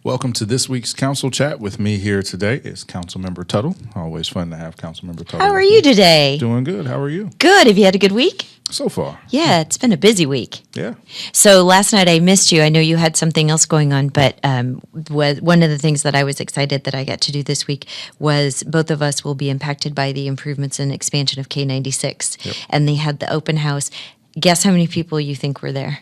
Welcome to this week's Council Chat. With me here today is Councilmember Tuttle. Always fun to have Councilmember Tuttle. How are you today? Doing good. How are you? Good. Have you had a good week? So far. Yeah, it's been a busy week. Yeah. So last night I missed you. I know you had something else going on, but one of the things that I was excited that I got to do this week was both of us will be impacted by the improvements and expansion of K96. Yep. And they had the open house. Guess how many people you think were there?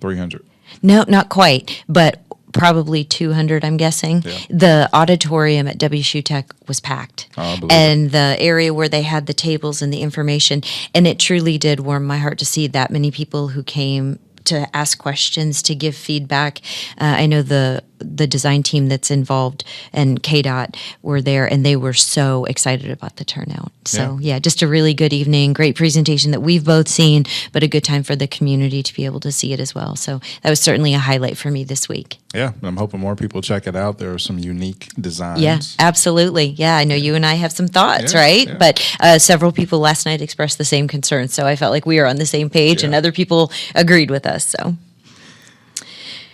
300. No, not quite, but probably 200, I'm guessing. Yeah. The auditorium at WSU Tech was packed. Oh, I believe And the area where they had the tables and the information, and it truly did warm my heart to see that many people who came to ask questions, to give feedback. I know the design team that's involved and KDOT were there, and they were so excited about the turnout. So, yeah, just a really good evening, great presentation that we've both seen, but a good time for the community to be able to see it as well. So that was certainly a highlight for me this week. Yeah, and I'm hoping more people check it out. There are some unique designs. Yeah, absolutely. Yeah, I know you and I have some thoughts, Yeah, right? yeah. But several people last night expressed the same concerns, so I felt like we were on the same page, and other people agreed with us.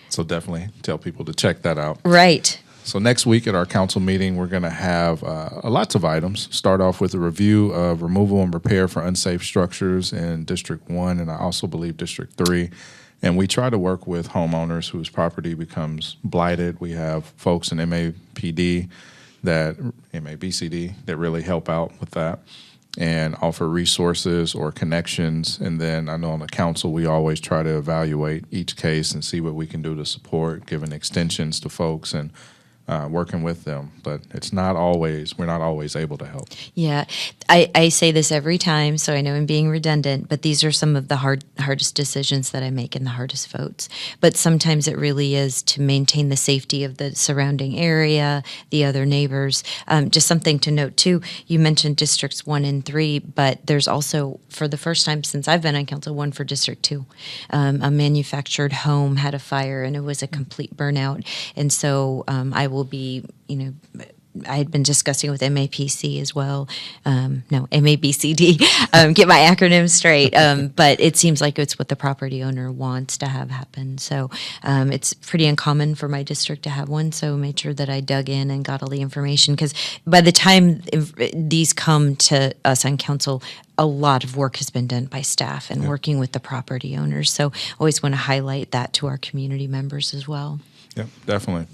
So definitely tell people to check that out. Right. So next week at our council meeting, we're going to have lots of items. Start off with a review of removal and repair for unsafe structures in District 1 and I also believe District 3. And we try to work with homeowners whose property becomes blighted. We have folks in MABCD that really help out with that and offer resources or connections. And then I know on the council, we always try to evaluate each case and see what we can do to support, giving extensions to folks and working with them. But we're not always able to help. Yeah, I say this every time, so I know I'm being redundant, but these are some of the hardest decisions that I make and the hardest votes. But sometimes it really is to maintain the safety of the surrounding area, the other neighbors. Just something to note, too, you mentioned Districts 1 and 3, but there's also, for the first time since I've been on council, one for District 2. A manufactured home had a fire, and it was a complete burnout. And so I will be, I had been discussing with MAPC as well. MABCD, get my acronyms straight. But it seems like it's what the property owner wants to have happen. So it's pretty uncommon for my district to have one. So made sure that I dug in and got all the information. Because by the time these come to us on council, a lot of work has been done by staff and working with the property owners. So always want to highlight that to our community members as well. Yeah, definitely.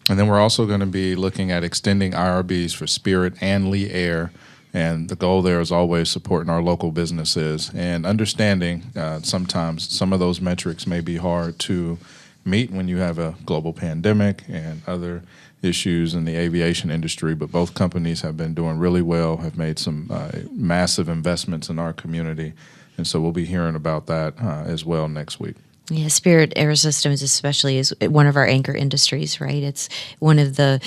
And then we're also going to be looking at extending IRBs for Spirit and Lee Air. And the goal there is always supporting our local businesses and understanding sometimes some of those metrics may be hard to meet when you have a global pandemic and other issues in the aviation industry. But both companies have been doing really well, have made some massive investments in our community. And so we'll be hearing about that as well next week. Yeah, Spirit Aerosystems especially is one of our anchor industries, right? It's one of the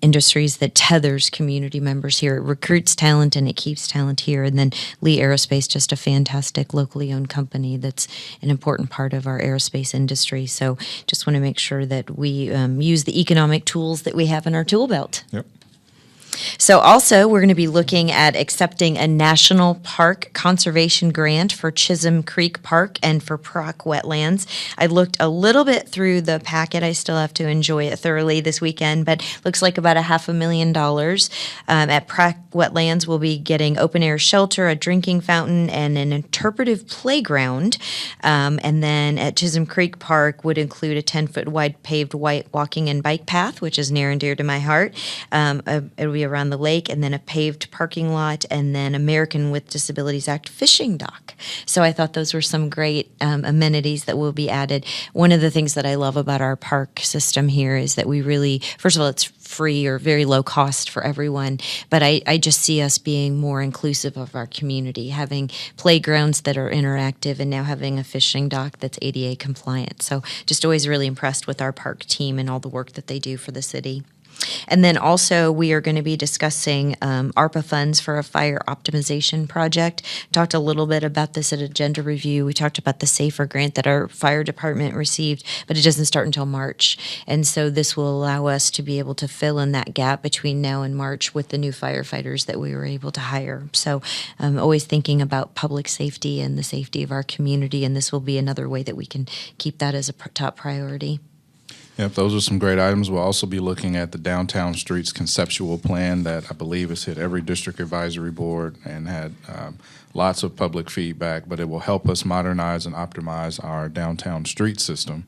industries that tethers community members here. It recruits talent and it keeps talent here. And then Lee Aerospace, just a fantastic locally owned company that's an important part of our aerospace industry. So just want to make sure that we use the economic tools that we have in our tool belt. Yep. So also, we're going to be looking at accepting a National Park Conservation Grant for Chisholm Creek Park and for Proc Wetlands. I looked a little bit through the packet. I still have to enjoy it thoroughly this weekend, but looks like about $500,000. At Proc Wetlands, we'll be getting open-air shelter, a drinking fountain, and an interpretive playground. And then at Chisholm Creek Park would include a 10-foot wide paved white walking and bike path, which is near and dear to my heart. It'll be around the lake, and then a paved parking lot, and then American with Disabilities Act fishing dock. So I thought those were some great amenities that will be added. One of the things that I love about our park system here is that we really, first of all, it's free or very low cost for everyone, but I just see us being more inclusive of our community, having playgrounds that are interactive and now having a fishing dock that's ADA compliant. So just always really impressed with our park team and all the work that they do for the city. And then also we are going to be discussing ARPA funds for a fire optimization project. Talked a little bit about this at Agenda Review. We talked about the SAFER grant that our fire department received, but it doesn't start until March. And so this will allow us to be able to fill in that gap between now and March with the new firefighters that we were able to hire. So always thinking about public safety and the safety of our community, and this will be another way that we can keep that as a top priority. Yep, those are some great items. We'll also be looking at the Downtown Streets conceptual plan that I believe has hit every district advisory board and had lots of public feedback, but it will help us modernize and optimize our downtown street system.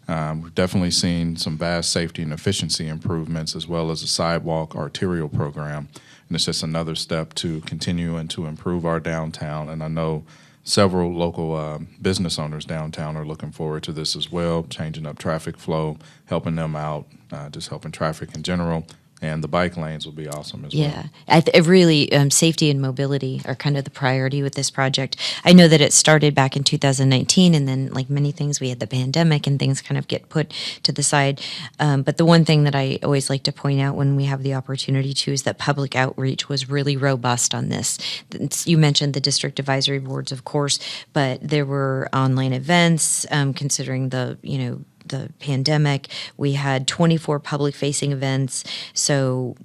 We've definitely seen some vast safety and efficiency improvements, as well as a sidewalk arterial program. And it's just another step to continue and to improve our downtown. And I know several local business owners downtown are looking forward to this as well, changing up traffic flow, helping them out, just helping traffic in general. And the bike lanes will be awesome as well. Yeah, really, safety and mobility are kind of the priority with this project. I know that it started back in 2019, and then, like many things, we had the pandemic and things kind of get put to the side. But the one thing that I always like to point out when we have the opportunity to is that public outreach was really robust on this. You mentioned the district advisory boards, of course, but there were online events, considering the pandemic. We had 24 public-facing events, so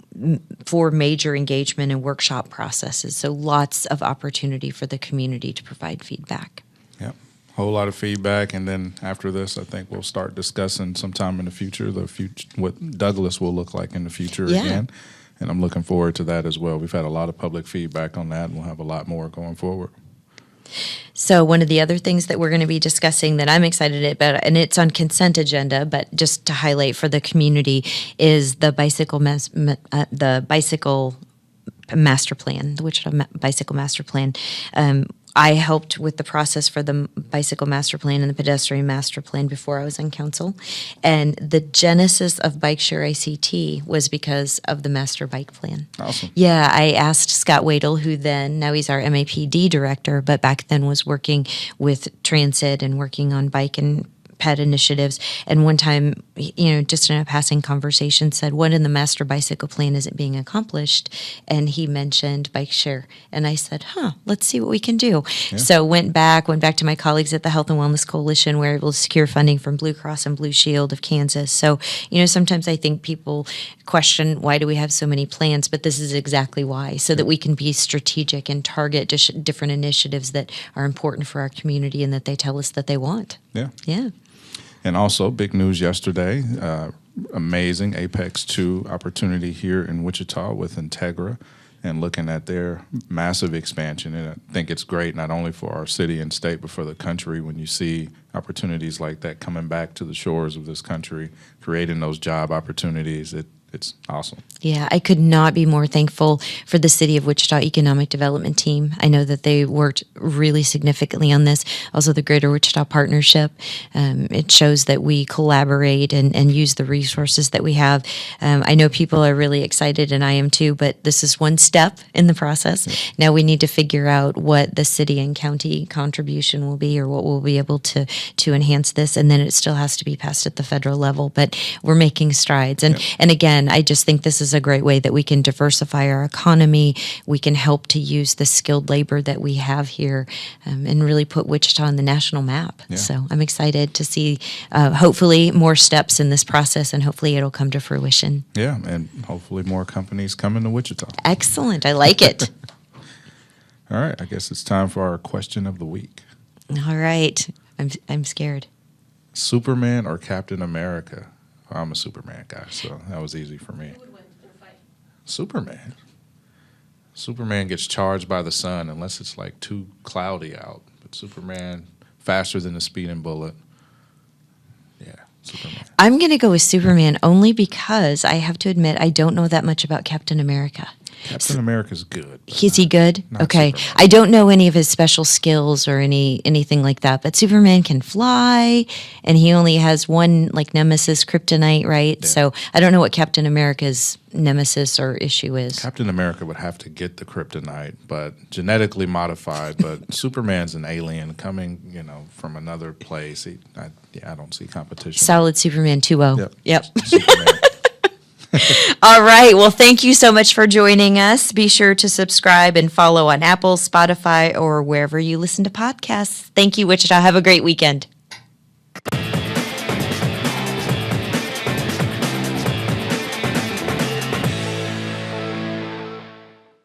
4 major engagement and workshop processes. So lots of opportunity for the community to provide feedback. Yep, whole lot of feedback, and then after this, I think we'll start discussing sometime in the future what Douglas will look like in the future again. And I'm looking forward to that as well. We've had a lot of public feedback on that, and we'll have a lot more going forward. So one of the other things that we're going to be discussing that I'm excited about, and it's on consent agenda, but just to highlight for the community, is the bicycle master plan, the Wichita bicycle master plan. I helped with the process for the bicycle master plan and the pedestrian master plan before I was on council. And the genesis of Bike Share ICT was because of the master bike plan. Awesome. Yeah, I asked Scott Wadle, now he's our MAPD director, but back then was working with transit and working on bike and pet initiatives. And one time, just in a passing conversation, said, what in the master bicycle plan isn't being accomplished? And he mentioned bike share. And I said, let's see what we can do. Yeah. So went back to my colleagues at the Health and Wellness Coalition, where able to secure funding from Blue Cross and Blue Shield of Kansas. So, sometimes I think people question, why do we have so many plans? But this is exactly why, so that we can be strategic and target different initiatives that are important for our community and that they tell us that they want. Yeah. Yeah. And also, big news yesterday, amazing Apex 2 opportunity here in Wichita with Integra and looking at their massive expansion. And I think it's great not only for our city and state, but for the country when you see opportunities like that coming back to the shores of this country, creating those job opportunities. It's awesome. Yeah, I could not be more thankful for the City of Wichita Economic Development Team. I know that they worked really significantly on this. Also, the Greater Wichita Partnership. It shows that we collaborate and use the resources that we have. I know people are really excited, and I am too, but this is one step in the process. Yeah. Now we need to figure out what the city and county contribution will be, or what we'll be able to enhance this, and then it still has to be passed at the federal level. But we're making strides. And again, I just think this is a great way that we can diversify our economy. We can help to use the skilled labor that we have here and really put Wichita on the national map. Yeah. So I'm excited to see hopefully more steps in this process, and hopefully it'll come to fruition. Yeah, and hopefully more companies coming to Wichita. Excellent. I like it. All right. I guess it's time for our question of the week. All right. I'm scared. Superman or Captain America? I'm a Superman guy, so that was easy for me. Who would win in a fight? Superman. Superman gets charged by the sun unless it's like too cloudy out. But Superman, faster than a speeding bullet. Yeah, Superman. I'm going to go with Superman only because I have to admit I don't know that much about Captain America. Captain America's good. Is he good? Not Okay. Superman. I don't know any of his special skills or anything like that, but Superman can fly, and he only has one nemesis, kryptonite, right? Yeah. So I don't know what Captain America's nemesis or issue is. Captain America would have to get the kryptonite, but genetically modified. But Superman's an alien coming, from another place. I don't see competition. Solid Superman 2.0. Yep. Superman. All right. Well, thank you so much for joining us. Be sure to subscribe and follow on Apple, Spotify, or wherever you listen to podcasts. Thank you, Wichita. Have a great weekend.